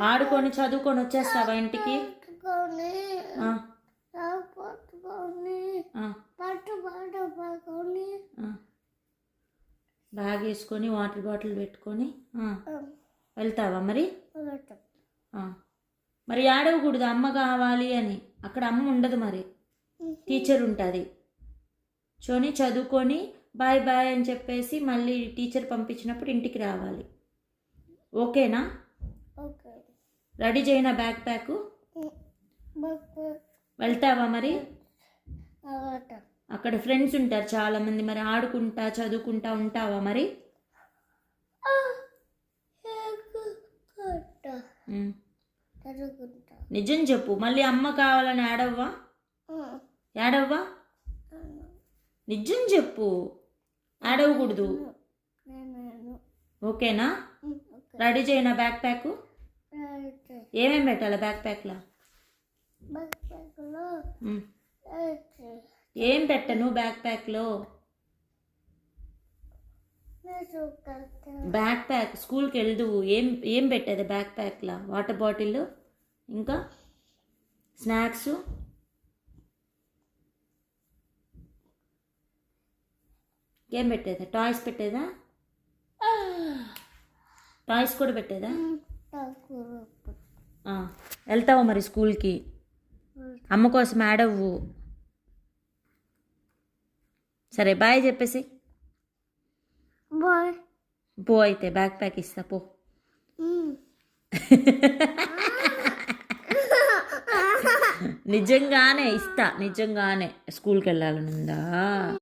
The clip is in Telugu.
ఆడుకొని చదువుకొని వచ్చేస్తావా ఇంటికి? బ్యాగ్ వేసుకొని వాటర్ బాటిల్ పెట్టుకొని వెళ్తావా మరి? మరి ఆడవకూడదు అమ్మ కావాలి అని, అక్కడ అమ్మ ఉండదు, మరి టీచర్ ఉంటుంది. చోని చదువుకొని బాయ్ బాయ్ అని చెప్పేసి మళ్ళీ టీచర్ పంపించినప్పుడు ఇంటికి రావాలి. ఓకేనా? రెడీ చేయనా బ్యాగ్ ప్యాక్? వెళ్తావా మరి? అక్కడ ఫ్రెండ్స్ ఉంటారు చాలామంది, మరి ఆడుకుంటా చదువుకుంటా ఉంటావా మరి? నిజం చెప్పు, మళ్ళీ అమ్మ కావాలని ఏడవ్వా? ఏడవ్వా? నిజం చెప్పు, ఏడవకూడదు. ఓకేనా? రెడీ చేయనా బ్యాగ్ ప్యాక్? ఏమేమి పెట్టాలా బ్యాగ్ ప్యాక్లో? ఏం పెట్టను బ్యాగ్ ప్యాక్లో? బ్యాగ్ ప్యాక్ స్కూల్కి వెళ్దువు, ఏం ఏం పెట్టేది బ్యాగ్ ప్యాక్లో? వాటర్ బాటిల్, ఇంకా స్నాక్స్, ఏం పెట్టేదా? టాయ్స్ పెట్టేదా? టాయ్స్ కూడా పెట్టేదా? వెళ్తావా మరి స్కూల్కి? అమ్మ కోసం ఆడవ్వు. సరే బాయ్ చెప్పేసి. బాయ్. పో అయితే బ్యాగ్ ప్యాక్ ఇస్తా పో. నిజంగానే ఇస్తా, నిజంగానే. స్కూల్కి వెళ్ళాలనుందా?